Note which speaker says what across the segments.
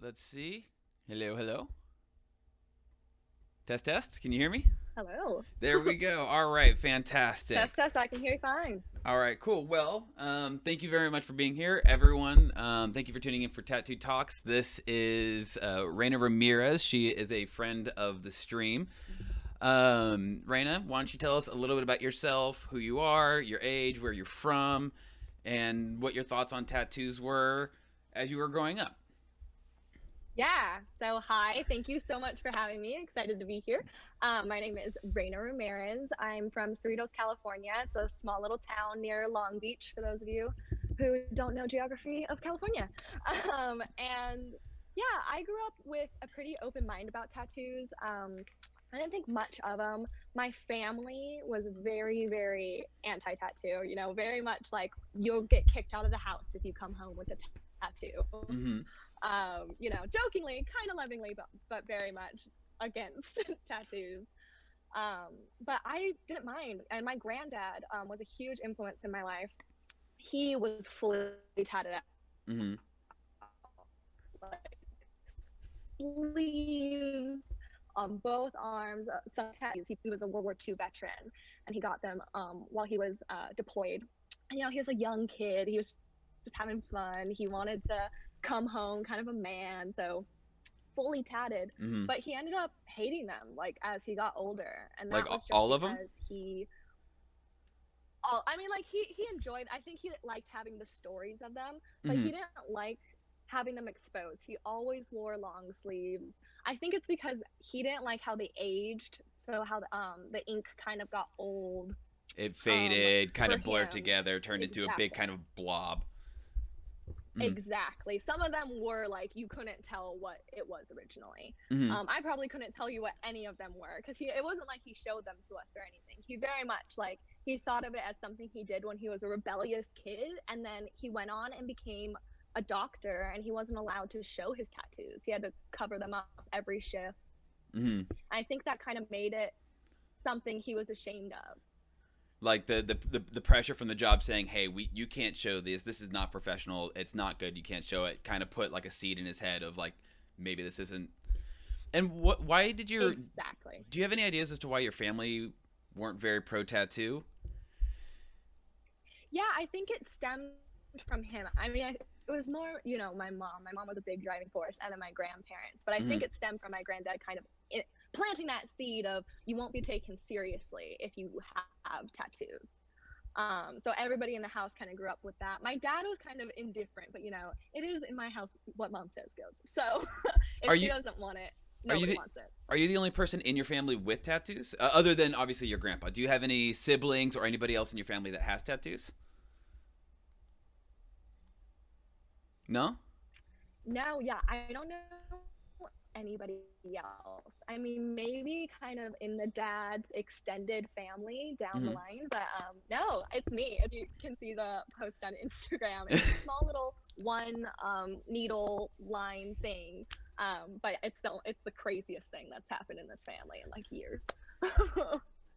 Speaker 1: Let's see. Hello, hello. Test, test. Can you hear me?
Speaker 2: Hello.
Speaker 1: There we go. All right, fantastic.
Speaker 2: Test, test. I can hear you fine.
Speaker 1: All right, cool. Well, thank you very much for being here, everyone. Thank you for tuning in for Tattoo Talks. This is Raena Ramirez. She is a friend of the stream. Raena, why don't you tell us a little bit about yourself, who you are, your age, where you're from, and what your thoughts on tattoos were as you were growing up?
Speaker 2: Yeah. So, hi. Thank you so much for having me. Excited to be here. My name is Raena Ramirez. I'm from Cerritos, California. It's a small little town near Long Beach, for those of you who don't know geography of California. And yeah, I grew up with a pretty open mind about tattoos. I didn't think much of them. My family was very, very anti tattoo, very much like you'll get kicked out of the house if you come home with a tattoo.
Speaker 1: Mm-hmm.
Speaker 2: Jokingly, kind of lovingly, but very much against tattoos. But I didn't mind, and my granddad was a huge influence in my life. He was fully tatted out,
Speaker 1: Mm-hmm.
Speaker 2: like sleeves on both arms. Some tattoos. He was a World War II veteran, and he got them while he was deployed. And, he was a young kid. He was just having fun. He wanted to come home, kind of a man. So fully tatted,
Speaker 1: Mm-hmm.
Speaker 2: but he ended up hating them like as he got older, and
Speaker 1: Like
Speaker 2: that was just
Speaker 1: all of them?
Speaker 2: because he all I mean like he enjoyed, I think he liked having the stories of them, but
Speaker 1: Mm-hmm.
Speaker 2: he didn't like having them exposed. He always wore long sleeves. I think it's because he didn't like how they aged, so how the ink kind of got old
Speaker 1: It
Speaker 2: um
Speaker 1: faded, kind
Speaker 2: for
Speaker 1: of blurred
Speaker 2: him.
Speaker 1: together, turned into a big
Speaker 2: Exactly.
Speaker 1: kind of blob. Mm-hmm.
Speaker 2: Exactly. Some of them were like you couldn't tell what it was originally.
Speaker 1: Mm-hmm.
Speaker 2: I probably couldn't tell you what any of them were because it wasn't like he showed them to us or anything. He very much like he thought of it as something he did when he was a rebellious kid, and then he went on and became a doctor, and he wasn't allowed to show his tattoos. He had to cover them up every shift.
Speaker 1: Mm-hmm.
Speaker 2: I think that kind of made it something he was ashamed of.
Speaker 1: Like the pressure from the job saying, "Hey, you can't show this. This is not professional. It's not good. You can't show it." Kind of put like a seed in his head of like maybe this isn't. And what? Why did your?
Speaker 2: Exactly.
Speaker 1: Do you have any ideas as to why your family weren't very pro tattoo?
Speaker 2: Yeah, I think it stemmed from him. I mean, it was more, my mom. My mom was a big driving force, and then my grandparents. But I
Speaker 1: Mm-hmm.
Speaker 2: think it stemmed from my granddad kind of planting that seed of you won't be taken seriously if you have tattoos. So everybody in the house kind of grew up with that. My dad was kind of indifferent, but it is in my house what mom says goes. So if
Speaker 1: Are
Speaker 2: she
Speaker 1: you
Speaker 2: doesn't want it,
Speaker 1: are you
Speaker 2: nobody
Speaker 1: the
Speaker 2: wants it.
Speaker 1: are you the only person in your family with tattoos, other than obviously your grandpa? Do you have any siblings or anybody else in your family that has tattoos? No.
Speaker 2: No, yeah, I don't know anybody else. I mean, maybe kind of in the dad's extended family down the
Speaker 1: Mm-hmm.
Speaker 2: line, but no, it's me. If you can see the post on Instagram, it's a small little one needle line thing, but it's the craziest thing that's happened in this family in like years.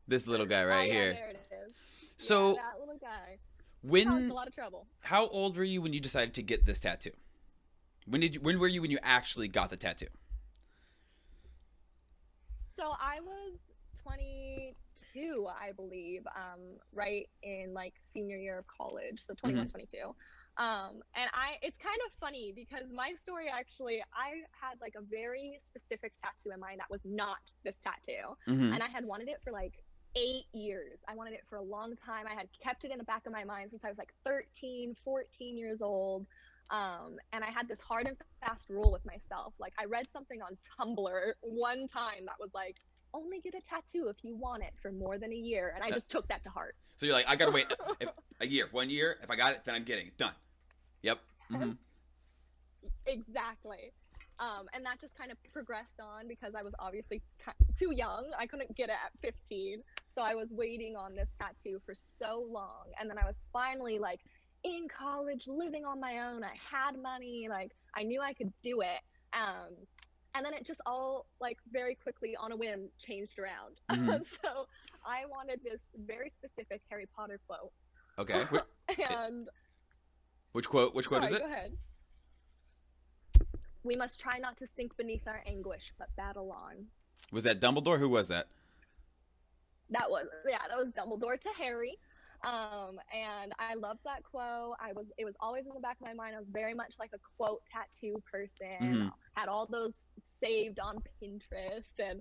Speaker 1: This little guy
Speaker 2: Oh
Speaker 1: right
Speaker 2: yeah,
Speaker 1: here.
Speaker 2: there it is. Yeah,
Speaker 1: So
Speaker 2: that little guy. He caused a
Speaker 1: when
Speaker 2: lot of trouble.
Speaker 1: how old were you when you decided to get this tattoo? When were you when you actually got the tattoo?
Speaker 2: So I was 22, I believe, right in like senior year of college, so
Speaker 1: Mm-hmm.
Speaker 2: 21, 22. And it's kind of funny because my story actually, I had like a very specific tattoo in mind that was not this tattoo.
Speaker 1: Mm-hmm.
Speaker 2: And I had wanted it for like 8 years. I wanted it for a long time. I had kept it in the back of my mind since I was like 13, 14 years old. And I had this hard and fast rule with myself. Like I read something on Tumblr one time that was like, only get a tattoo if you want it for more than a year. And I just took that to heart.
Speaker 1: So you're like, I gotta wait a year, 1 year. If I got it, then I'm getting it done. Yep. Mm-hmm.
Speaker 2: Exactly. And that just kind of progressed on because I was obviously too young. I couldn't get it at 15. So I was waiting on this tattoo for so long. And then I was finally like in college, living on my own. I had money. Like I knew I could do it. Um, and then it just all like very quickly on a whim changed around.
Speaker 1: Mm-hmm.
Speaker 2: So I wanted this very specific Harry Potter quote.
Speaker 1: Okay.
Speaker 2: And
Speaker 1: Which quote? Which quote is
Speaker 2: sorry,
Speaker 1: it?
Speaker 2: go ahead. We must try not to sink beneath our anguish, but battle on.
Speaker 1: Was that Dumbledore? Who was that?
Speaker 2: That was Dumbledore to Harry. And I loved that quote. It was always in the back of my mind. I was very much like a quote tattoo person.
Speaker 1: Mm-hmm.
Speaker 2: Had all those saved on Pinterest, and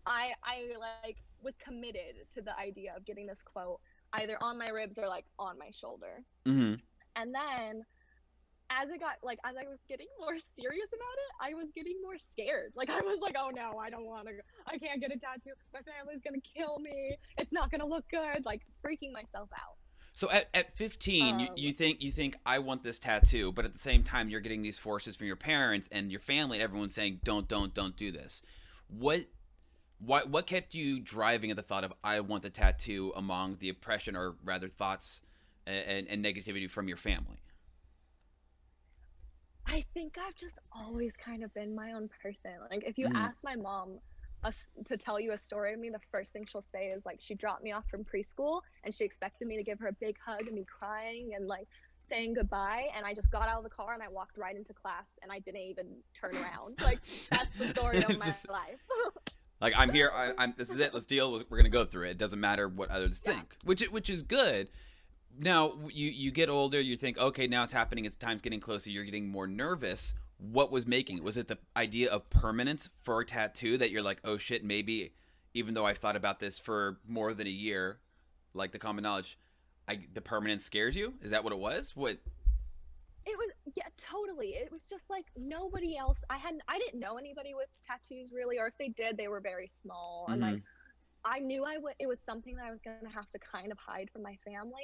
Speaker 2: I like was committed to the idea of getting this quote either on my ribs or like on my shoulder.
Speaker 1: Mm-hmm.
Speaker 2: And then as I was getting more serious about it, I was getting more scared. Like I was like, oh no, I can't get a tattoo. My family's gonna kill me. It's not gonna look good. Like freaking myself out.
Speaker 1: So at 15,
Speaker 2: Um,
Speaker 1: you think I want this tattoo, but at the same time you're getting these forces from your parents and your family and everyone's saying don't do this. What kept you driving at the thought of I want the tattoo among the oppression or rather thoughts and negativity from your family?
Speaker 2: I think I've just always kind of been my own person. Like if you
Speaker 1: Mm-hmm.
Speaker 2: ask my mom to tell you a story of me, the first thing she'll say is like she dropped me off from preschool and she expected me to give her a big hug and me crying and like saying goodbye, and I just got out of the car and I walked right into class and I didn't even turn around. Like that's the story of my life.
Speaker 1: Like I'm here. I'm. This is it. Let's deal. We're gonna go through it. It doesn't matter what others
Speaker 2: Yeah.
Speaker 1: think, which is good. Now you get older. You think, okay, now it's happening. It's time's getting closer. You're getting more nervous. What was making it? Was it the idea of permanence for a tattoo that you're like, oh shit, maybe even though I've thought about this for more than a year, like the common knowledge, the permanence scares you? Is that what it was? What?
Speaker 2: It was, yeah, totally. It was just like nobody else. I didn't know anybody with tattoos really, or if they did, they were very small. And
Speaker 1: Mm-hmm.
Speaker 2: like I knew it was something that I was gonna have to kind of hide from my family.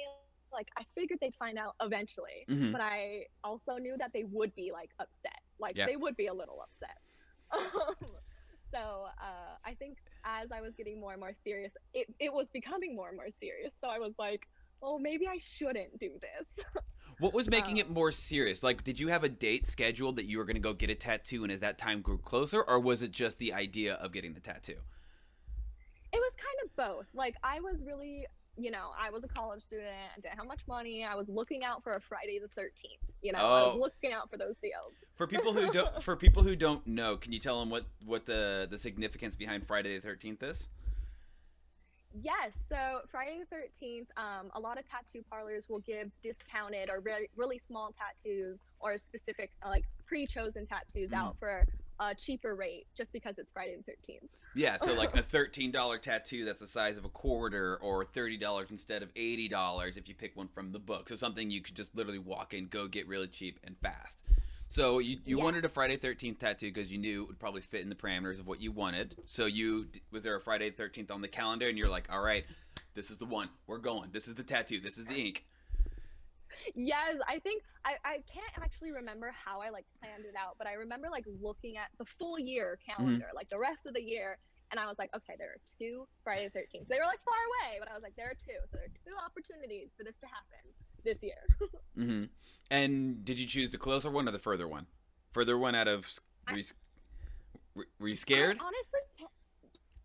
Speaker 2: Like I figured they'd find out eventually,
Speaker 1: Mm-hmm.
Speaker 2: but I also knew that they would be like upset. Like
Speaker 1: Yeah.
Speaker 2: they would be a little upset. So I think as I was getting more and more serious, it was becoming more and more serious. So I was like, oh, maybe I shouldn't do this.
Speaker 1: What was making it
Speaker 2: um,
Speaker 1: more serious? Like, did you have a date scheduled that you were gonna go get a tattoo, and as that time grew closer, or was it just the idea of getting the tattoo?
Speaker 2: It was kind of both. Like I was really, I was a college student, I didn't have much money. I was looking out for a Friday the 13th. I was
Speaker 1: Oh,
Speaker 2: looking out for those deals.
Speaker 1: for people who don't know, can you tell them what the significance behind Friday the 13th is?
Speaker 2: Yes, so Friday the 13th, a lot of tattoo parlors will give discounted or really, really small tattoos or specific like pre-chosen tattoos
Speaker 1: Mhm.
Speaker 2: out for a cheaper rate just because it's Friday the 13th.
Speaker 1: Yeah, so like a $13 tattoo that's the size of a quarter, or $30 instead of $80 if you pick one from the book. So something you could just literally walk in, go get really cheap and fast. So you
Speaker 2: Yeah.
Speaker 1: wanted a Friday 13th tattoo because you knew it would probably fit in the parameters of what you wanted. So was there a Friday 13th on the calendar and you're like, all right, this is the one. We're going. This is the tattoo. This is the ink.
Speaker 2: Yes, I think I can't actually remember how I like planned it out, but I remember like looking at the full year
Speaker 1: Mm-hmm.
Speaker 2: calendar, like the rest of the year, and I was like, okay, there are two Friday the 13th. They were like far away, but I was like, there are two, so there are two opportunities for this to happen this year.
Speaker 1: Mm-hmm. And did you choose the closer one or the further one? Further one out of
Speaker 2: I,
Speaker 1: were you
Speaker 2: I
Speaker 1: scared?
Speaker 2: honestly,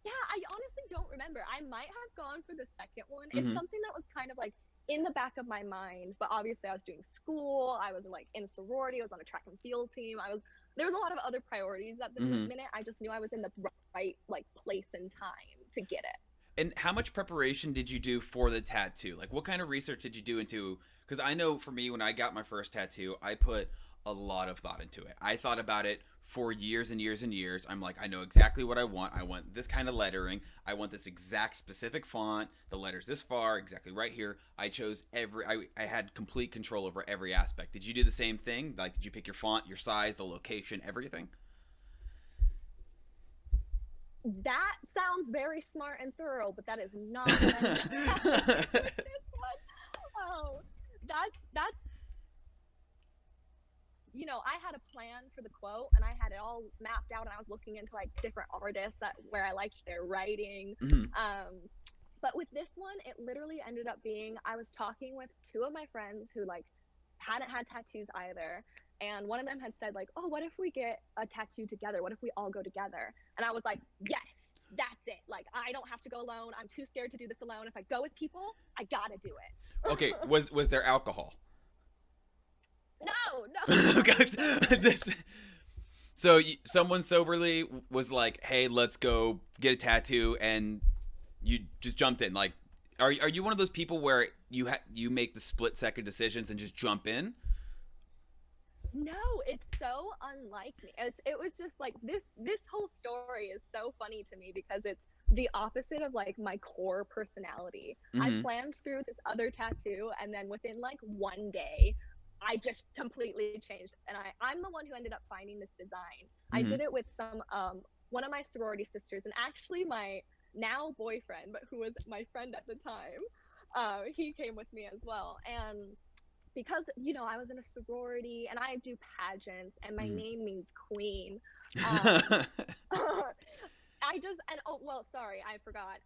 Speaker 2: yeah, I honestly don't remember. I might have gone for the second one. It's
Speaker 1: Mm-hmm.
Speaker 2: something that was kind of like in the back of my mind, but obviously I was doing school. I was like in a sorority. I was on a track and field team. There was a lot of other priorities at the
Speaker 1: Mm-hmm.
Speaker 2: minute. I just knew I was in the right like place and time to get it.
Speaker 1: And how much preparation did you do for the tattoo? Like, what kind of research did you do into? Because I know for me, when I got my first tattoo, I put a lot of thought into it. I thought about it for years and years and years. I'm like, I know exactly what I want. I want this kind of lettering. I want this exact specific font. The letters this far, exactly right here. I chose I had complete control over every aspect. Did you do the same thing? Like, did you pick your font, your size, the location, everything?
Speaker 2: That sounds very smart and thorough, but that is not what I did. This one. Oh, that's I had a plan for the quote and I had it all mapped out and I was looking into like different artists where I liked their writing.
Speaker 1: Mm-hmm.
Speaker 2: But with this one, it literally ended up being I was talking with two of my friends who like hadn't had tattoos either. And one of them had said like, oh, what if we get a tattoo together? What if we all go together? And I was like, yes, that's it. Like, I don't have to go alone. I'm too scared to do this alone. If I go with people, I gotta do it.
Speaker 1: Okay, was there alcohol?
Speaker 2: No.
Speaker 1: Okay, So someone soberly was like, "Hey, let's go get a tattoo," and you just jumped in. Like, are you one of those people where you make the split second decisions and just jump in?
Speaker 2: No, it's so unlike me. It was just like this whole story is so funny to me because it's the opposite of like my core personality. I
Speaker 1: Mm-hmm.
Speaker 2: planned through this other tattoo and then within like one day I just completely changed and I'm the one who ended up finding this design. I
Speaker 1: Mm-hmm.
Speaker 2: did it with some one of my sorority sisters and actually my now boyfriend, but who was my friend at the time. He came with me as well. And because I was in a sorority and I do pageants and my name means queen. um
Speaker 1: Mm-hmm.
Speaker 2: I just and oh well sorry I forgot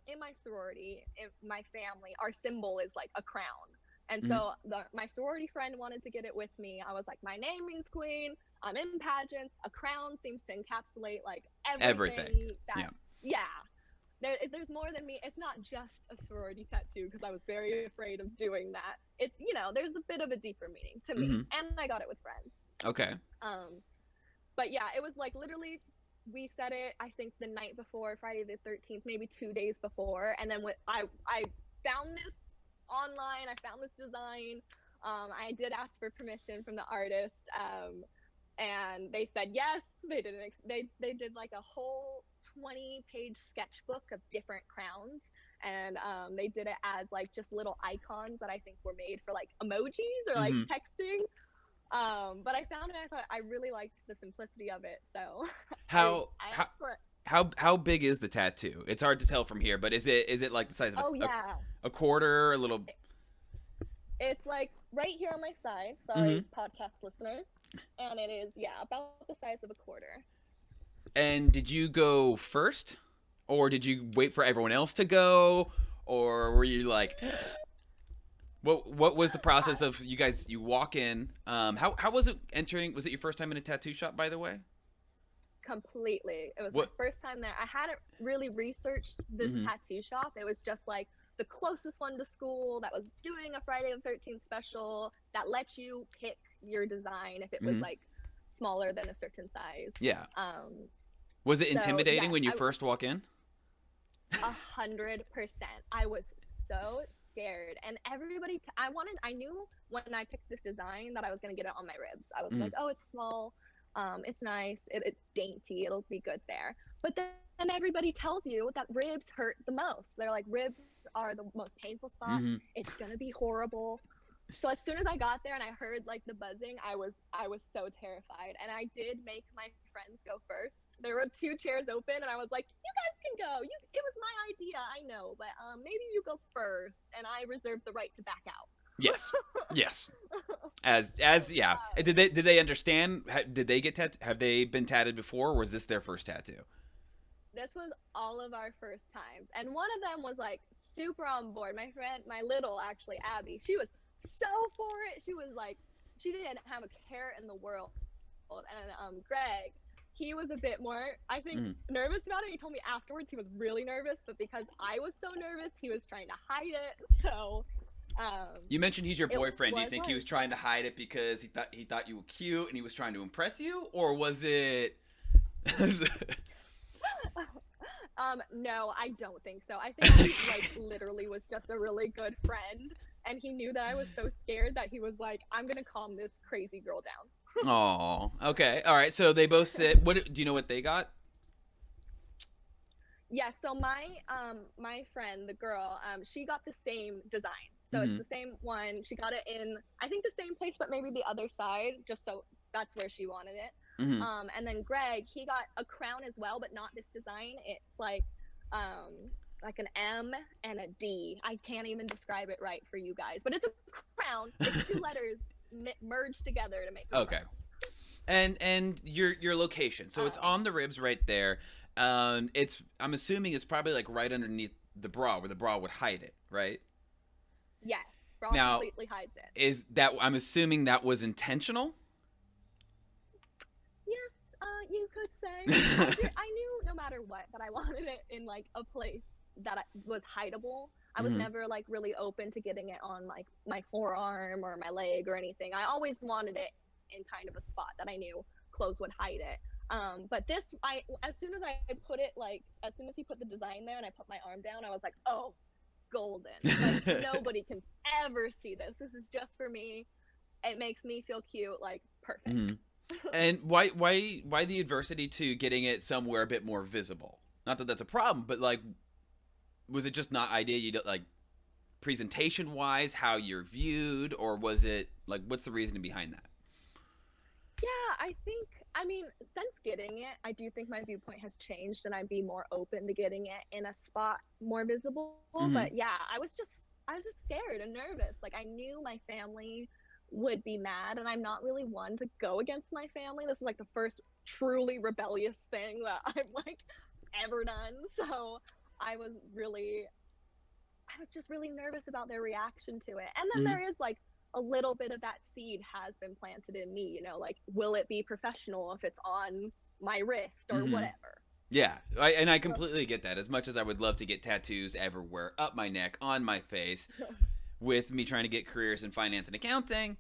Speaker 2: in my sorority in my family our symbol is like a crown. And
Speaker 1: Mm-hmm.
Speaker 2: so my sorority friend wanted to get it with me. I was like, my name means queen, I'm in pageants, a crown seems to encapsulate like
Speaker 1: Everything.
Speaker 2: everything that
Speaker 1: Yeah.
Speaker 2: yeah, there's more than me. It's not just a sorority tattoo because I was very afraid of doing that. It's there's a bit of a deeper meaning to me,
Speaker 1: Mm-hmm.
Speaker 2: and I got it with friends.
Speaker 1: Okay.
Speaker 2: But yeah, it was like literally we said it. I think the night before Friday the 13th, maybe 2 days before, and then I found this online. I found this design. I did ask for permission from the artist. And they said yes. They did they did like a whole 20-page sketchbook of different crowns, and they did it as like just little icons that I think were made for like emojis or like
Speaker 1: Mm-hmm.
Speaker 2: texting. But I found it. I thought I really liked the simplicity of it, so
Speaker 1: How
Speaker 2: I
Speaker 1: how
Speaker 2: asked for it.
Speaker 1: how big is the tattoo? It's hard to tell from here, but is it like the size of
Speaker 2: Oh yeah,
Speaker 1: a quarter, a little?
Speaker 2: it's like right here on my side.
Speaker 1: Mm-hmm.
Speaker 2: Sorry, podcast listeners. And it is about the size of a quarter.
Speaker 1: And did you go first, or did you wait for everyone else to go, or were you like, what was the process of you guys? You walk in. How was it entering? Was it your first time in a tattoo shop, by the way?
Speaker 2: Completely. It was my
Speaker 1: What?
Speaker 2: first time there. I hadn't really researched this
Speaker 1: Mm-hmm.
Speaker 2: tattoo shop. It was just like the closest one to school that was doing a Friday the 13th special that lets you pick your design if it was
Speaker 1: Mm-hmm.
Speaker 2: like smaller than a certain size.
Speaker 1: Yeah.
Speaker 2: Um,
Speaker 1: Was it
Speaker 2: so
Speaker 1: intimidating
Speaker 2: yes,
Speaker 1: when you first walk in?
Speaker 2: 100%. I was so scared, and everybody. I knew when I picked this design that I was gonna get it on my ribs. I was
Speaker 1: Mm-hmm.
Speaker 2: like, oh, it's small, it's nice, it's dainty, it'll be good there. But then everybody tells you that ribs hurt the most. They're like, ribs are the most painful spot.
Speaker 1: Mm-hmm.
Speaker 2: It's gonna be horrible. So as soon as I got there and I heard like the buzzing, I was so terrified. And I did make my friends go first. There were two chairs open and I was like, you guys can go. It was my idea, I know, but maybe you go first and I reserve the right to back out.
Speaker 1: Yes. Yes. As yeah. And did they understand? Did they get have they been tatted before, or was this their first tattoo?
Speaker 2: This was all of our first times. And one of them was like super on board. My friend, my little actually, Abby, she was so for it. She was like, she didn't have a care in the world. And Greg, he was a bit more, I think,
Speaker 1: Mm-hmm.
Speaker 2: nervous about it. He told me afterwards he was really nervous, but because I was so nervous, he was trying to hide it. So
Speaker 1: You mentioned he's your
Speaker 2: it
Speaker 1: boyfriend. Do you
Speaker 2: was
Speaker 1: think he
Speaker 2: like,
Speaker 1: was trying to hide it because he thought you were cute and he was trying to impress you, or was it?
Speaker 2: no, I don't think so. I think he like literally was just a really good friend, and he knew that I was so scared that he was like, I'm gonna calm this crazy girl down.
Speaker 1: Oh, okay, all right. So they both sit. What do you know? What they got?
Speaker 2: Yeah, so my friend, the girl, she got the same design. So it's
Speaker 1: Mm-hmm.
Speaker 2: the same one. She got it in I think the same place, but maybe the other side, just so that's where she wanted it.
Speaker 1: Mm-hmm.
Speaker 2: And then Greg, he got a crown as well, but not this design. It's um like an M and a D. I can't even describe it right for you guys, but it's a crown. It's two letters merged together to make a
Speaker 1: Okay.
Speaker 2: crown.
Speaker 1: And your location. So it's
Speaker 2: Um,
Speaker 1: on the ribs right there. I'm assuming it's probably like right underneath the bra where the bra would hide it, right?
Speaker 2: yes, bra
Speaker 1: Now,
Speaker 2: completely hides it.
Speaker 1: is that I'm assuming that was intentional?
Speaker 2: Yes, you could say. I knew no matter what that I wanted it in like a place that was hideable. I was
Speaker 1: Mm-hmm.
Speaker 2: never like really open to getting it on like my forearm or my leg or anything. I always wanted it in kind of a spot that I knew clothes would hide it. But this, as soon as I put it, like, as soon as he put the design there and I put my arm down, I was like, oh, golden. Like, nobody can ever see this. This is just for me. It makes me feel cute. Like, perfect.
Speaker 1: Mm-hmm. And why the adversity to getting it somewhere a bit more visible? Not that that's a problem, but like, was it just not idea you don't like presentation wise how you're viewed, or was it like what's the reasoning behind that?
Speaker 2: Yeah, I mean, since getting it, I do think my viewpoint has changed and I'd be more open to getting it in a spot more visible.
Speaker 1: Mm-hmm.
Speaker 2: But yeah, I was just scared and nervous. Like, I knew my family would be mad, and I'm not really one to go against my family. This is like the first truly rebellious thing that I've like ever done. So I was just really nervous about their reaction to it. And then there is like a little bit of that seed has been planted in me, you know, like, will it be professional if it's on my wrist or whatever?
Speaker 1: Yeah, I completely get that. As much as I would love to get tattoos everywhere, up my neck, on my face, with me trying to get careers in finance and accounting,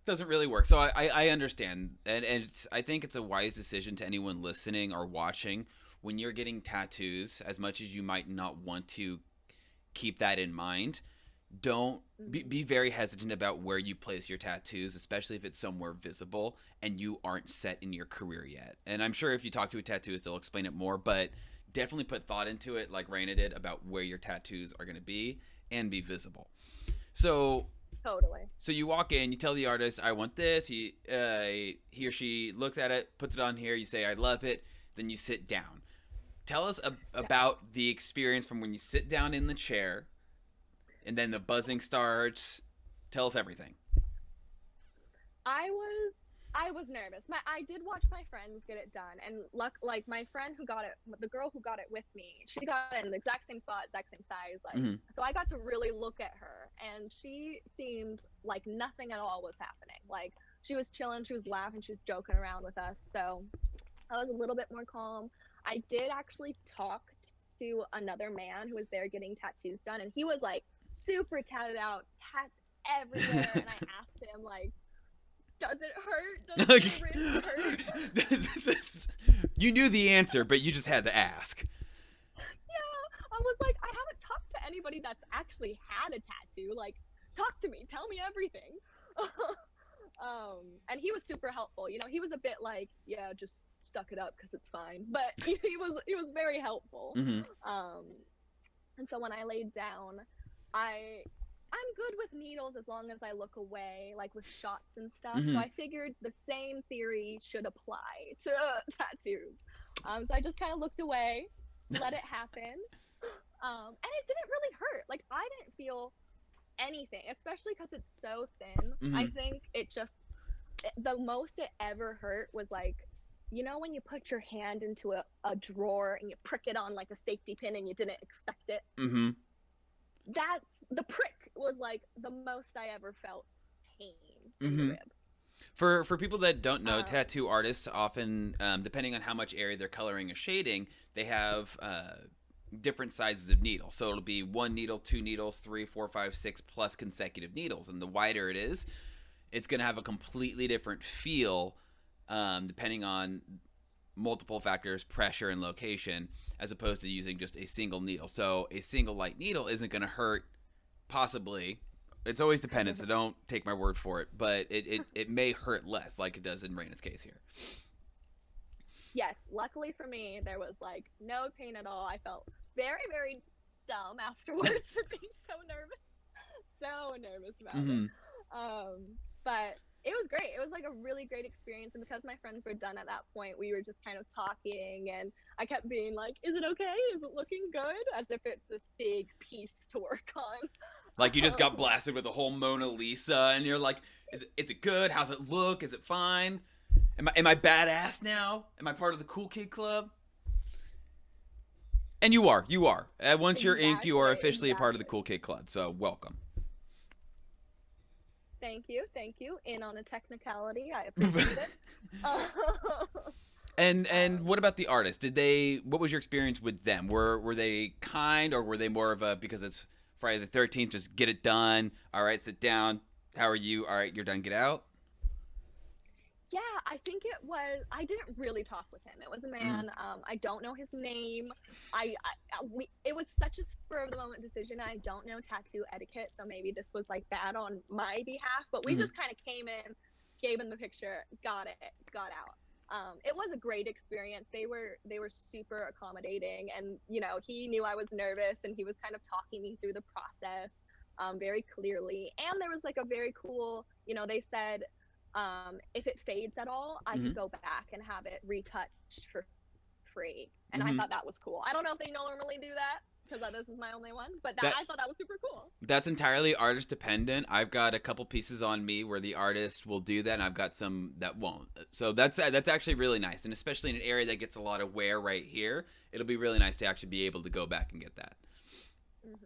Speaker 1: doesn't really work. So I understand. And I think it's a wise decision to anyone listening or watching when you're getting tattoos, as much as you might not want to keep that in mind. Don't be very hesitant about where you place your tattoos, especially if it's somewhere visible and you aren't set in your career yet. And I'm sure if you talk to a tattooist, they'll explain it more, but definitely put thought into it, like Raena did, about where your tattoos are going to be and be visible. So
Speaker 2: totally.
Speaker 1: So you walk in, you tell the artist, I want this. He or she looks at it, puts it on here. You say, I love it. Then you sit down. Tell us about the experience from when you sit down in the chair and then the buzzing starts. Tell us everything.
Speaker 2: I was nervous. I did watch my friends get it done, and like my friend who got it, the girl who got it with me, she got it in the exact same spot, exact same size. Like, so I got to really look at her, and she seemed like nothing at all was happening. Like, she was chilling, she was laughing, she was joking around with us. So I was a little bit more calm. I did actually talk to another man who was there getting tattoos done, and he was like super tatted out, tats everywhere. And I asked him, like, does it hurt? Does the wrist hurt?
Speaker 1: You knew the answer, but you just had to ask.
Speaker 2: Yeah, I was like, I haven't talked to anybody that's actually had a tattoo. Like, talk to me, tell me everything. And he was super helpful. You know, he was a bit like, yeah, just suck it up because it's fine. But he was very helpful. And so when I laid down, I'm good with needles as long as I look away, like with shots and stuff. So I figured the same theory should apply to tattoos. So I just kind of looked away, let it happen. And it didn't really hurt. Like, I didn't feel anything, especially because it's so thin. I think the most it ever hurt was like, you know, when you put your hand into a drawer and you prick it on like a safety pin and you didn't expect it? That's the prick was like the most I ever felt pain in the rib.
Speaker 1: For people that don't know, tattoo artists often, depending on how much area they're coloring or shading, they have different sizes of needles. So it'll be 1 needle, 2 needles, 3, 4, 5, 6 plus consecutive needles. And the wider it is, it's going to have a completely different feel depending on multiple factors, pressure and location, as opposed to using just a single needle. So a single light needle isn't going to hurt, possibly. It's always dependent, so don't take my word for it. But it may hurt less, like it does in Raina's case here.
Speaker 2: Yes, luckily for me, there was like no pain at all. I felt very, very dumb afterwards for being so nervous about it. But it was great. It was like a really great experience. And because my friends were done at that point, we were just kind of talking, and I kept being like, is it okay? Is it looking good? As if it's this big piece to work on.
Speaker 1: Like you just got blasted with a whole Mona Lisa and you're like, is it good? How's it look? Is it fine? Am I badass now? Am I part of the cool kid club? And you are. Once you're inked, you are officially a part of the cool kid club. So welcome.
Speaker 2: Thank you. In on a technicality, I appreciate it.
Speaker 1: And what about the artist? What was your experience with them? Were they kind, or were they more of a, because it's Friday the 13th, just get it done? All right, sit down. How are you? All right, you're done. Get out.
Speaker 2: Yeah, I think it was. I didn't really talk with him. It was a
Speaker 1: Mm-hmm.
Speaker 2: man. I don't know his name. It was such a spur of the moment decision. I don't know tattoo etiquette, so maybe this was like bad on my behalf. But we
Speaker 1: Mm-hmm.
Speaker 2: just kind of came in, gave him the picture, got it, got out. It was a great experience. They were super accommodating, and he knew I was nervous, and he was kind of talking me through the process, very clearly. And there was like a very cool. They said if it fades at all, I
Speaker 1: Mm-hmm.
Speaker 2: could go back and have it retouched for free. And I
Speaker 1: Mm-hmm.
Speaker 2: thought that was cool. I don't know if they normally do that because this is my only ones, but
Speaker 1: That
Speaker 2: I thought that was super cool.
Speaker 1: That's entirely artist dependent. I've got a couple pieces on me where the artist will do that, and I've got some that won't. So that's actually really nice, and especially in an area that gets a lot of wear right here, it'll be really nice to actually be able to go back and get that.
Speaker 2: Hmm.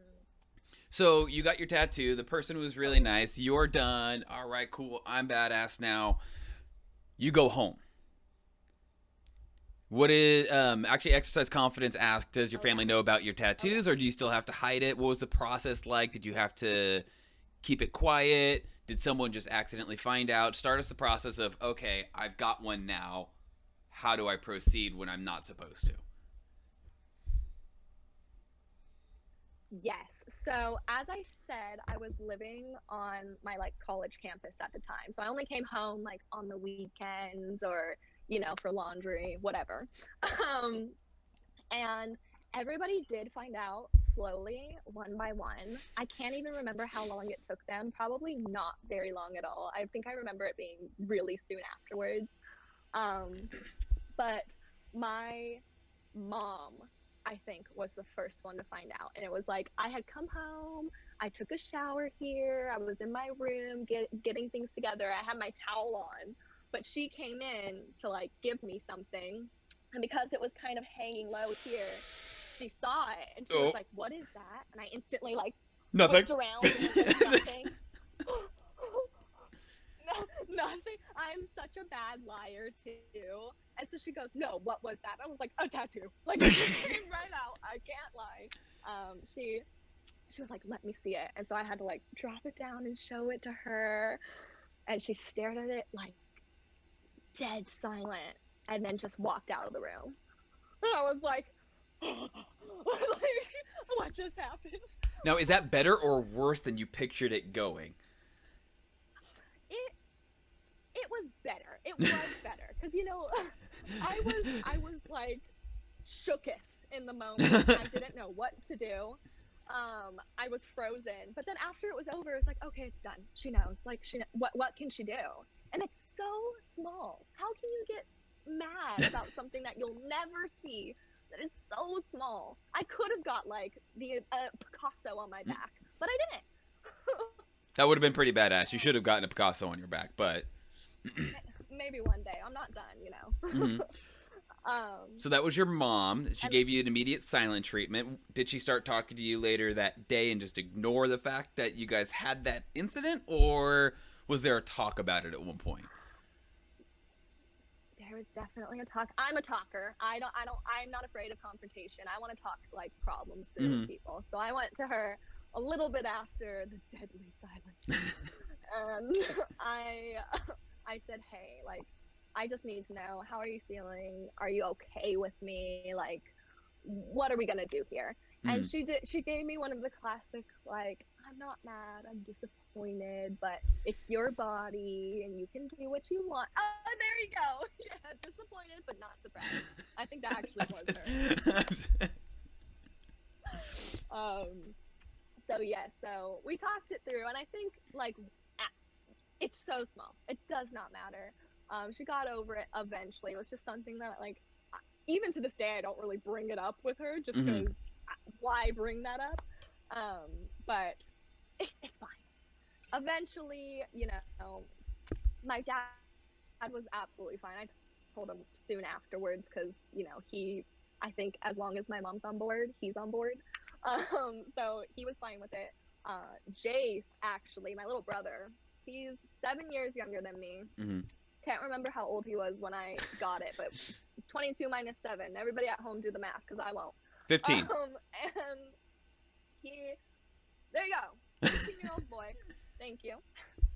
Speaker 1: So you got your tattoo. The person was really nice. You're done. All right, cool. I'm badass now. You go home. What is actually exercise confidence asked? Does your
Speaker 2: Oh yeah.
Speaker 1: family know about your
Speaker 2: Oh yeah.
Speaker 1: tattoos, or do you still have to hide it? What was the process like? Did you have to keep it quiet? Did someone just accidentally find out? Start us the process of, okay, I've got one now. How do I proceed when I'm not supposed to?
Speaker 2: Yes. So as I said, I was living on my like college campus at the time. So I only came home like on the weekends or for laundry, whatever. Um, and everybody did find out slowly, one by one. I can't even remember how long it took them. Probably not very long at all. I think I remember it being really soon afterwards. Um, but my mom, I think, was the first one to find out. And it was like, I had come home, I took a shower here, I was in my room getting things together, I had my towel on. But she came in to like give me something. And because it was kind of hanging low here, she saw it and she was
Speaker 1: Oh,
Speaker 2: like, "What is that?" And I instantly like
Speaker 1: nothing.
Speaker 2: looked around and was like, "Nothing." Nothing. I'm such a bad liar too. And so she goes, "No, what was that?" I was like, "A tattoo." Like it just came right out. I can't lie. She was like, "Let me see it." And so I had to like drop it down and show it to her. And she stared at it like dead silent and then just walked out of the room. And I was like, like, what just happened?
Speaker 1: Now, is that better or worse than you pictured it going?
Speaker 2: It it was better. It was better because I was like shooketh in the moment. I didn't know what to do. I was frozen. But then after it was over, it was like, okay, it's done. She knows. Like, what can she do? And it's so small. How can you get mad about something that you'll never see? That is so small. I could have got like the Picasso on my back, but I didn't.
Speaker 1: That would have been pretty badass. You should have gotten a Picasso on your back, but.
Speaker 2: Maybe one day. I'm not done.
Speaker 1: Mm-hmm.
Speaker 2: um,
Speaker 1: So that was your mom. She
Speaker 2: and
Speaker 1: gave you an immediate silent treatment. Did she start talking to you later that day and just ignore the fact that you guys had that incident, or was there a talk about it at one point?
Speaker 2: there was definitely a talk. I'm a talker. I'm not afraid of confrontation. I want to talk like problems through with
Speaker 1: Mm-hmm.
Speaker 2: people. So I went to her a little bit after the deadly silence. And I said, "Hey, like I just need to know, how are you feeling? Are you okay with me? Like what are we going to do here?" And
Speaker 1: Mm-hmm.
Speaker 2: she gave me one of the classic like, "I'm not mad, I'm disappointed, but it's your body and you can do what you want." Oh, there you go. Yeah, disappointed but not surprised. I think that actually was her. Um, so yeah, so we talked it through, and I think like it's so small. It does not matter. She got over it eventually. It was just something that like even to this day I don't really bring it up with her just
Speaker 1: Mm-hmm.
Speaker 2: because why bring that up? But it's fine. Eventually, my dad was absolutely fine. I told him soon afterwards because I think as long as my mom's on board, he's on board. So he was fine with it. Jace, actually, my little brother, he's 7 years younger than me.
Speaker 1: Mm-hmm.
Speaker 2: Can't remember how old he was when I got it, but 22 minus 7. Everybody at home do the math because I won't.
Speaker 1: 15.
Speaker 2: And he, there you go, 15-year-old boy. Thank you.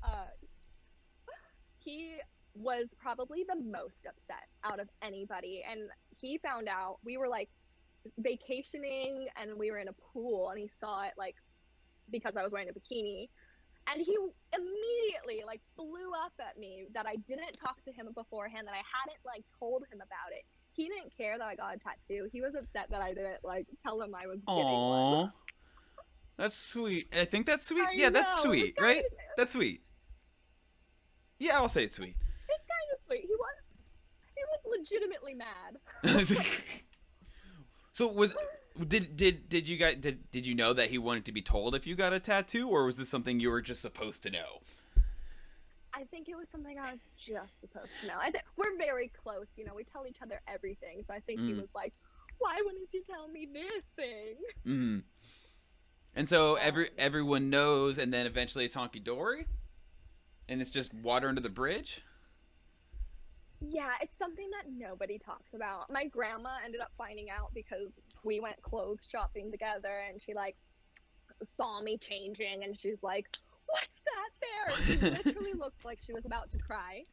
Speaker 2: Uh, he was probably the most upset out of anybody. And he found out we were like vacationing and we were in a pool and he saw it like because I was wearing a bikini. And he immediately like blew up at me that I didn't talk to him beforehand, that I hadn't like told him about it. He didn't care that I got a tattoo. He was upset that I didn't like tell him I was getting one.
Speaker 1: Aww. That's sweet. I think that's sweet.
Speaker 2: I
Speaker 1: Yeah, that's
Speaker 2: know.
Speaker 1: sweet, right? That's sweet. Yeah, I'll say it's sweet.
Speaker 2: It's kind of sweet. He was legitimately mad.
Speaker 1: So was did you guys did you know that he wanted to be told if you got a tattoo, or was this something you were just supposed to know?
Speaker 2: I think it was something I was just supposed to know. We're very close, you know. We tell each other everything, so I think he
Speaker 1: Mm.
Speaker 2: was like, "Why wouldn't you tell me this thing?"
Speaker 1: Mm. And so
Speaker 2: Um,
Speaker 1: everyone knows, and then eventually it's honky dory, and it's just water under the bridge.
Speaker 2: yeah, it's something that nobody talks about. My grandma ended up finding out because we went clothes shopping together, and she like saw me changing, and she's like, "What's that there?" And she literally looked like she was about to cry.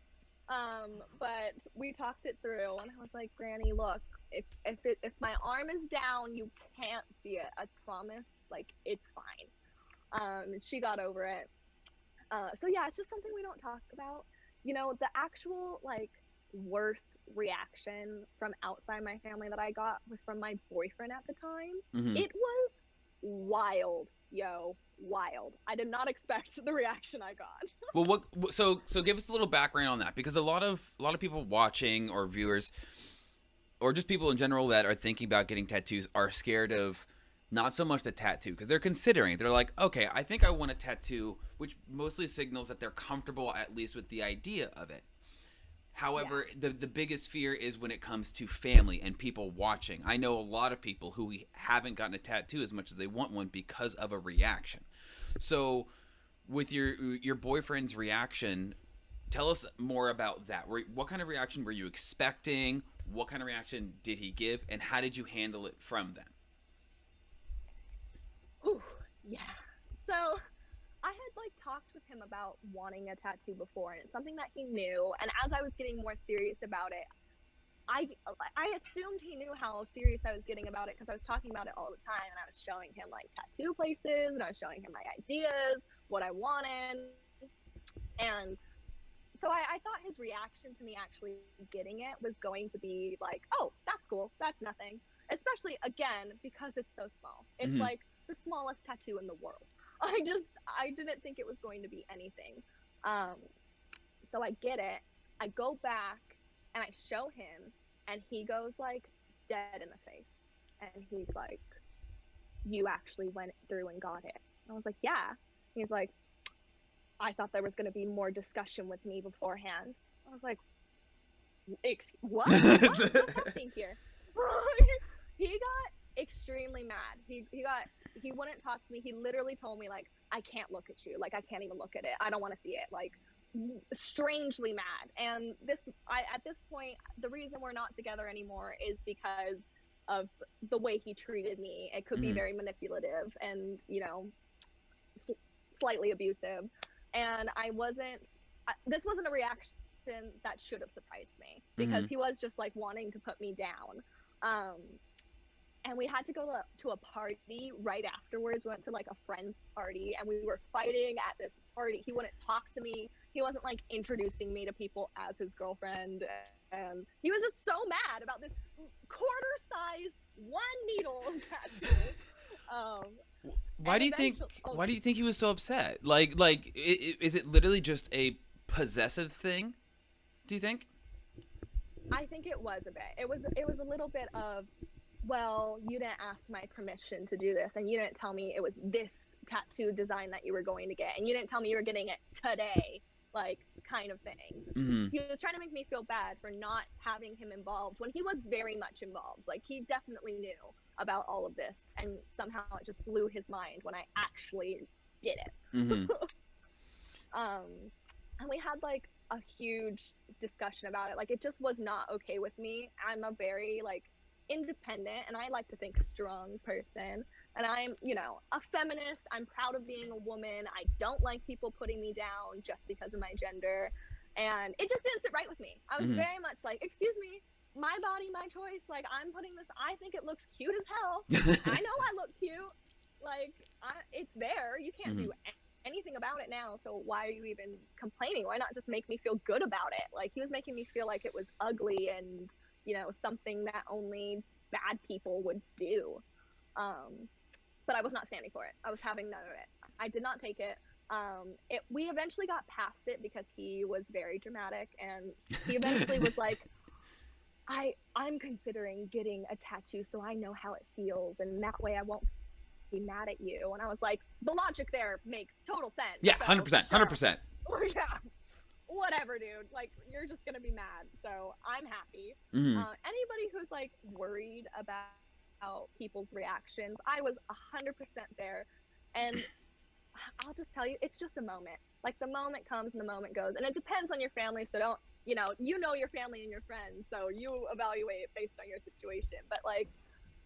Speaker 2: But we talked it through, and I was like, "Granny, look, if my arm is down, you can't see it. I promise. Like it's fine." She got over it. So yeah, it's just something we don't talk about. You know, the actual like worst reaction from outside my family that I got was from my boyfriend at the time.
Speaker 1: Hmm.
Speaker 2: It was wild, yo, wild. I did not expect the reaction I got.
Speaker 1: Well, so give us a little background on that, because a lot of people watching, or viewers, or just people in general that are thinking about getting tattoos, are scared of not so much the tattoo, because they're considering it. They're like, okay, I think I want a tattoo, which mostly signals that they're comfortable at least with the idea of it.
Speaker 2: Yeah.
Speaker 1: However, the biggest fear is when it comes to family and people watching. I know a lot of people who haven't gotten a tattoo as much as they want one because of a reaction. So, with your boyfriend's reaction, tell us more about that. What kind of reaction were you expecting? What kind of reaction did he give, and how did you handle it from them?
Speaker 2: Whew, yeah. So I had like talked with him about wanting a tattoo before, and it's something that he knew. And as I was getting more serious about it, I I assumed he knew how serious I was getting about it because I was talking about it all the time, and I was showing him like tattoo places, and I was showing him my ideas, what I wanted, and so I thought his reaction to me actually getting it was going to be like, oh, that's cool, that's nothing. Especially again because it's so small. It's
Speaker 1: Mm-hmm.
Speaker 2: like the smallest tattoo in the world. I didn't think it was going to be anything. Um, so I get it. I go back and I show him, and he goes like dead in the face, and he's like, "You actually went through and got it." And I was like, "Yeah." He's like, "I thought there was going to be more discussion with me beforehand." I was like, what? What's happening here? He got extremely mad. He wouldn't talk to me. He literally told me like, I can't look at you. Like I can't even look at it. I don't want to see it. Like strangely mad. And at this point, the reason we're not together anymore is because of the way he treated me. It could be
Speaker 1: Mm-hmm.
Speaker 2: very manipulative and, you know, slightly abusive. And I wasn't this wasn't a reaction that should have surprised me because
Speaker 1: Mm-hmm.
Speaker 2: he was just like wanting to put me down. Um, and we had to go to a party right afterwards. We went to like a friend's party and we were fighting at this party. He wouldn't talk to me. He wasn't like introducing me to people as his girlfriend. And he was just so mad about this quarter sized one needle tattoo. Um,
Speaker 1: Why
Speaker 2: and
Speaker 1: do you think?
Speaker 2: eventually, oh,
Speaker 1: Why do you think he was so upset? Is it literally just a possessive thing? Do you think?
Speaker 2: I think it was a bit. It was a little bit of, well, you didn't ask my permission to do this, and you didn't tell me it was this tattoo design that you were going to get, and you didn't tell me you were getting it today, like kind of thing.
Speaker 1: Mm-hmm.
Speaker 2: He was trying to make me feel bad for not having him involved when he was very much involved. Like he definitely knew about all of this, and somehow it just blew his mind when I actually did it.
Speaker 1: Mm-hmm.
Speaker 2: um, and we had like a huge discussion about it. Like it just was not okay with me. I'm a very like independent and I like to think strong person. And I'm, you know, a feminist. I'm proud of being a woman. I don't like people putting me down just because of my gender. And it just didn't sit right with me. I was
Speaker 1: Mm-hmm.
Speaker 2: very much like, excuse me, my body, my choice. Like, I'm putting this, I think it looks cute as hell. I know I look cute. Like, it's there. You can't
Speaker 1: Mm-hmm.
Speaker 2: do anything about it now. So why are you even complaining? Why not just make me feel good about it? Like, he was making me feel like it was ugly and, something that only bad people would do. But I was not standing for it. I was having none of it. I did not take it. We eventually got past it because he was very dramatic, and he eventually was like, I'm considering getting a tattoo so I know how it feels, and that way I won't be mad at you. And I was like, the logic there makes total sense.
Speaker 1: Yeah,
Speaker 2: So
Speaker 1: 100%,
Speaker 2: sure.
Speaker 1: 100%.
Speaker 2: Yeah, whatever, dude. Like, you're just gonna be mad, so I'm happy.
Speaker 1: Mm-hmm.
Speaker 2: Anybody who's like worried about people's reactions, I was 100% there, and I'll just tell you, it's just a moment. Like, the moment comes and the moment goes, and it depends on your family. So don't, your family and your friends, so you evaluate based on your situation. But like,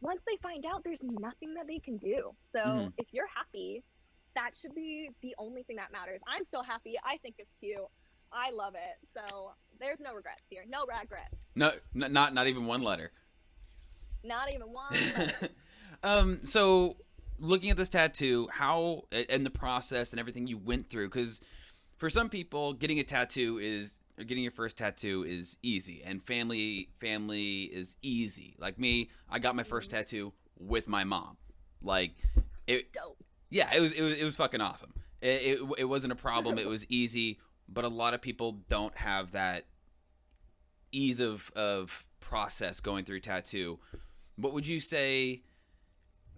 Speaker 2: once they find out, there's nothing that they can do. So
Speaker 1: Mm-hmm.
Speaker 2: if you're happy, that should be the only thing that matters. I'm still happy. I think it's cute. I love it. So there's no regrets here. No regrets.
Speaker 1: No, not even one letter.
Speaker 2: Not even one letter.
Speaker 1: So looking at this tattoo, how and the process and everything you went through, because for some people, getting a tattoo is or getting your first tattoo is easy, and family is easy. Like me, I got my first tattoo with my mom. Like it,
Speaker 2: Dope.
Speaker 1: yeah, it was fucking awesome. It wasn't a problem. It was easy, but a lot of people don't have that ease of process going through tattoo. What would you say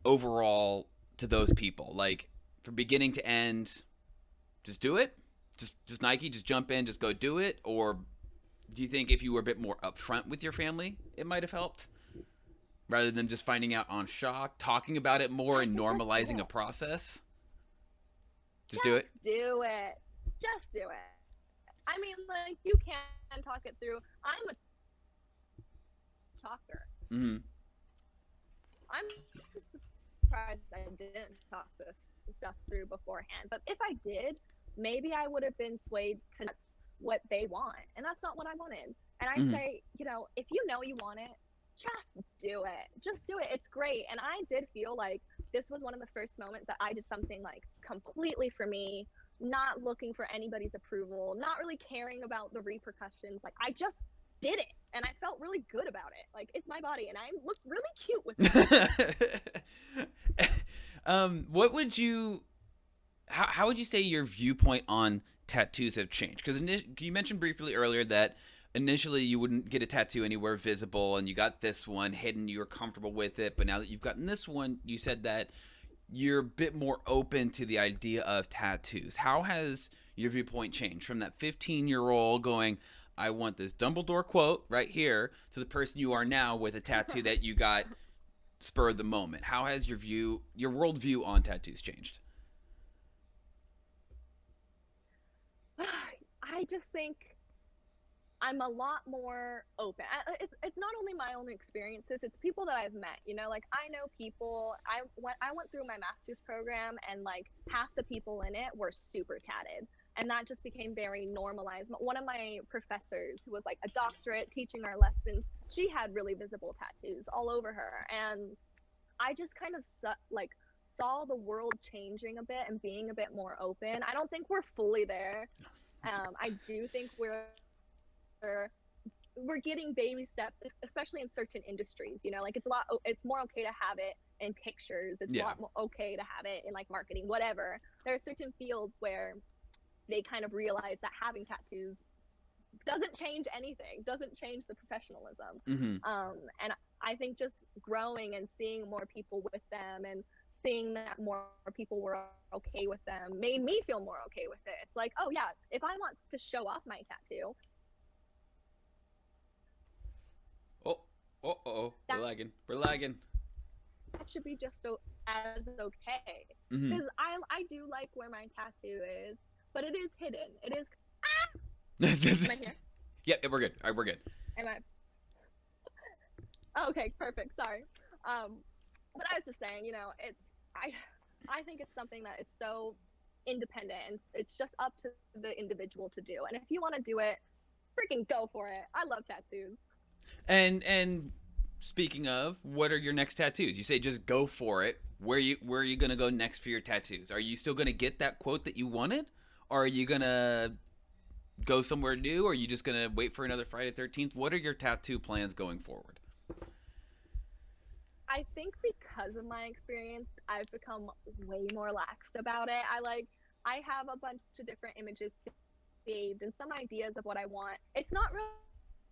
Speaker 1: overall to those people? Like, from beginning to end, just do it? Just Nike, just jump in, just go do it? Or do you think if you were a bit more upfront with your family, it might have helped? Rather than just finding out on shock, talking about it more and normalizing a process? Just do it?
Speaker 2: Do it. Just do it. I mean, like, you can talk it through. I'm a talker.
Speaker 1: Mm-hmm.
Speaker 2: I'm just surprised I didn't talk this stuff through beforehand. But if I did, maybe I would have been swayed to what they want. And that's not what I wanted. And I say, if you know you want it, just do it. Just do it. It's great. And I did feel like this was one of the first moments that I did something like completely for me, not looking for anybody's approval, not really caring about the repercussions. Like, I just did it, and I felt really good about it. Like, it's my body, and I look really cute with it.
Speaker 1: What would you how would you say your viewpoint on tattoos have changed? Because you mentioned briefly earlier that initially you wouldn't get a tattoo anywhere visible, and you got this one hidden, you were comfortable with it, but now that you've gotten this one, you said that you're a bit more open to the idea of tattoos. How has your viewpoint changed from that 15-year-old going, I want this Dumbledore quote right here, to the person you are now with a tattoo that you got spur of the moment? How has your worldview on tattoos changed?
Speaker 2: I just think I'm a lot more open. It's not only my own experiences, it's people that I've met. Like, I know people. I went through my master's program, and like half the people in it were super tatted, and that just became very normalized. One of my professors, who was like a doctorate teaching our lessons, she had really visible tattoos all over her, and I just kind of saw the world changing a bit and being a bit more open. I don't think we're fully there. I do think we're getting baby steps, especially in certain industries. Like, it's more okay to have it in pictures. It's a lot more okay to have it in like marketing, whatever. There are certain fields where they kind of realize that having tattoos doesn't change anything, doesn't change the professionalism. And I think just growing and seeing more people with them, and seeing that more people were okay with them, made me feel more okay with it. It's like, oh yeah, if I want to show off my tattoo,
Speaker 1: We're lagging.
Speaker 2: that should be just as okay.
Speaker 1: Mm-hmm.
Speaker 2: Because I do like where my tattoo is, but it is hidden. It is. Am I here?
Speaker 1: Yep, we're good. All right, we're good.
Speaker 2: Am I? Oh, okay, perfect. Sorry. But I was just saying, it's I think it's something that is so independent, and it's just up to the individual to do. And if you want to do it, freaking go for it. I love tattoos.
Speaker 1: And speaking of, what are your next tattoos? You say just go for it. Where are you gonna go next for your tattoos? Are you still gonna get that quote that you wanted, or are you gonna go somewhere new, or are you just gonna wait for another Friday 13th? What are your tattoo plans going forward?
Speaker 2: I think because of my experience, I've become way more laxed about it. I have a bunch of different images saved and some ideas of what I want. It's not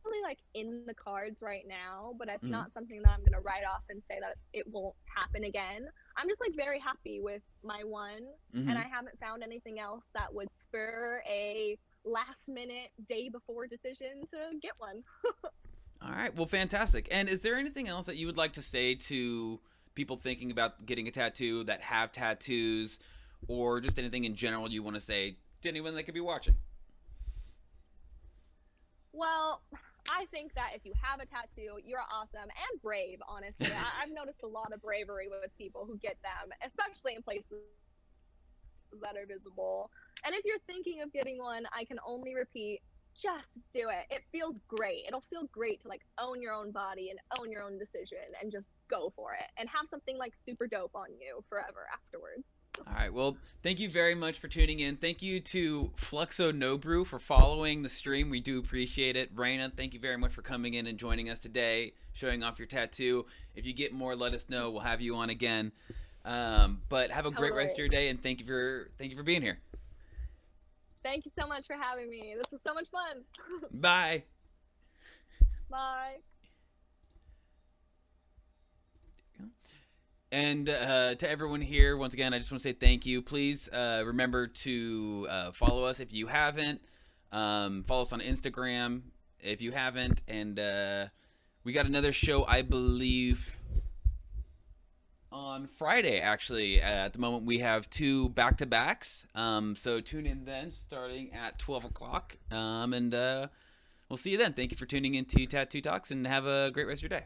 Speaker 2: really like in the cards right now, but it's
Speaker 1: Mm-hmm.
Speaker 2: not something that I'm gonna write off and say that it won't happen again. I'm just like very happy with my one, and
Speaker 1: Mm-hmm.
Speaker 2: I haven't found anything else that would spur a last minute day before decision to get one.
Speaker 1: All right. Well, fantastic. And is there anything else that you would like to say to people thinking about getting a tattoo that have tattoos, or just anything in general you want to say to anyone that could be watching?
Speaker 2: Well, I think that if you have a tattoo, you're awesome and brave, honestly. I've noticed a lot of bravery with people who get them, especially in places that are visible. And if you're thinking of getting one, I can only repeat, just do it. It feels great. It'll feel great to like own your own body and own your own decision and just go for it and have something like super dope on you forever afterwards.
Speaker 1: All right. Well, thank you very much for tuning in. Thank you to Fluxo No Brew for following the stream. We do appreciate it. Raena, thank you very much for coming in and joining us today, showing off your tattoo. If you get more, let us know. We'll have you on again. But have a great rest of
Speaker 2: Totally.
Speaker 1: your day, and thank you for being here.
Speaker 2: Thank you so much for having me. This was so much fun.
Speaker 1: Bye.
Speaker 2: Bye.
Speaker 1: And to everyone here, once again, I just want to say thank you. Please remember to follow us if you haven't. Follow us on Instagram if you haven't. And we got another show, I believe, on Friday, actually. At the moment, we have two back-to-backs. So tune in then, starting at 12 o'clock. And we'll see you then. Thank you for tuning in to Tattoo Talks, and have a great rest of your day.